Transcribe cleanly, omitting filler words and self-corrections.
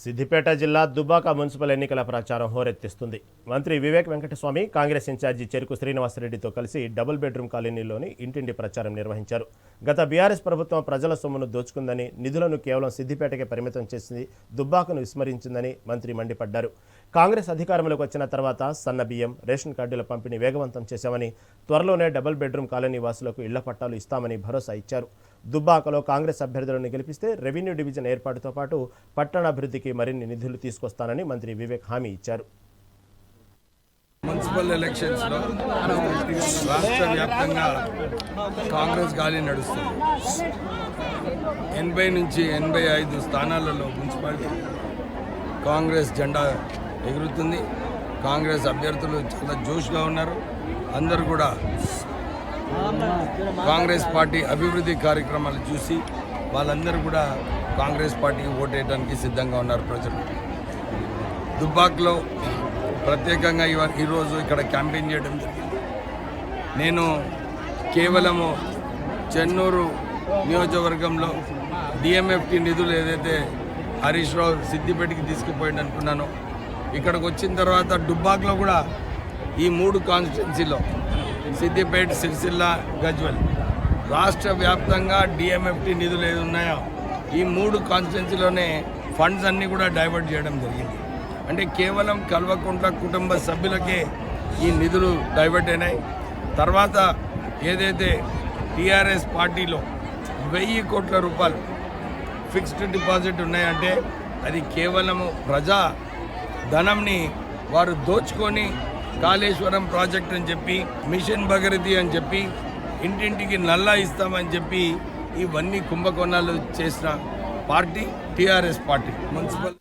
సిద్దిపేట జిల్లా దుబ్బాక మున్సిపల్ ఎన్నికల ప్రచారం హోరెత్తిస్తుంది. మంత్రి వివేక్ వెంకటస్వామి కాంగ్రెస్ ఇన్ఛార్జి చెరుకు శ్రీనివాసరెడ్డితో కలిసి డబుల్ బెడ్రూమ్ కాలనీలోని ఇంటింటి ప్రచారం నిర్వహించారు. గత బీఆర్ఎస్ ప్రభుత్వం ప్రజల సొమ్మును దోచుకుందని, నిధులను కేవలం సిద్దిపేటకే పరిమితం చేసి దుబ్బాకను విస్మరించిందని మంత్రి మండిపడ్డారు. కాంగ్రెస్ అధికారంలోకి వచ్చిన తర్వాత సన్న బియ్యం, రేషన్ కార్డుల పంపిణీ వేగవంతం చేశామని, త్వరలోనే డబుల్ బెడ్రూమ్ కాలనీ వాసులకు ఇళ్ల పట్టాలు ఇస్తామని భరోసా ఇచ్చారు. దుబ్బాకలో కాంగ్రెస్ అభ్యర్థులను గెలిపిస్తే రెవెన్యూ డివిజన్ ఏర్పాటుతో పాటు పట్టణాభివృద్ధికి మరిన్ని నిధులు తీసుకొస్తానని మంత్రి వివేక్ హామీ ఇచ్చారు. మున్సిపల్ ఎలక్షన్స్లో రాష్ట్ర వ్యాప్తంగా కాంగ్రెస్ గాలి నడుస్తుంది. 80 నుంచి 85 స్థానాలలో మున్సిపాలిటీ కాంగ్రెస్ జెండా ఎగురుతుంది. కాంగ్రెస్ అభ్యర్థులు చాలా జోష్గా ఉన్నారు. అందరూ కూడా కాంగ్రెస్ పార్టీ అభివృద్ధి కార్యక్రమాలు చూసి వాళ్ళందరూ కూడా కాంగ్రెస్ పార్టీకి ఓటేయడానికి సిద్ధంగా ఉన్నారు. ప్రజలు దుబ్బాక్లో ప్రత్యేకంగా ఈరోజు ఇక్కడ క్యాంపెయిన్ చేయడం జరిగింది. నేను కేవలము చెన్నూరు నియోజకవర్గంలో డిఎంఎఫ్టీ నిధులు ఏదైతే హరీష్ రావు సిద్దిపేటకి తీసుకుపోయింది అనుకున్నానో, ఇక్కడికి వచ్చిన తర్వాత దుబ్బాక్లో కూడా ఈ 3 కాన్స్టిట్యున్సీలో సిద్దిపేట, సిరిసిల్ల, గజ్వెల్ రాష్ట్ర వ్యాప్తంగా డిఎంఎఫ్టీ నిధులు ఏది ఉన్నాయో ఈ 3 కాన్స్టిట్యున్సీలోనే ఫండ్స్ అన్నీ కూడా డైవర్ట్ చేయడం జరిగింది. అంటే కేవలం కల్వకుంట్ల కుటుంబ సభ్యులకే ఈ నిధులు డైవర్ట్ అయినాయి. తర్వాత ఏదైతే టీఆర్ఎస్ పార్టీలో 1000 కోట్ల రూపాయలు ఫిక్స్డ్ డిపాజిట్ ఉన్నాయంటే అది కేవలము ప్రజా ధనంని వారు దోచుకొని కాళేశ్వరం ప్రాజెక్ట్ అని చెప్పి, మిషన్ భగీరథి అని చెప్పి, ఇంటింటికి నల్లా ఇస్తామని చెప్పి ఇవన్నీ కుంభకోణాలు చేసిన పార్టీ టీఆర్ఎస్ పార్టీ. మున్సిపల్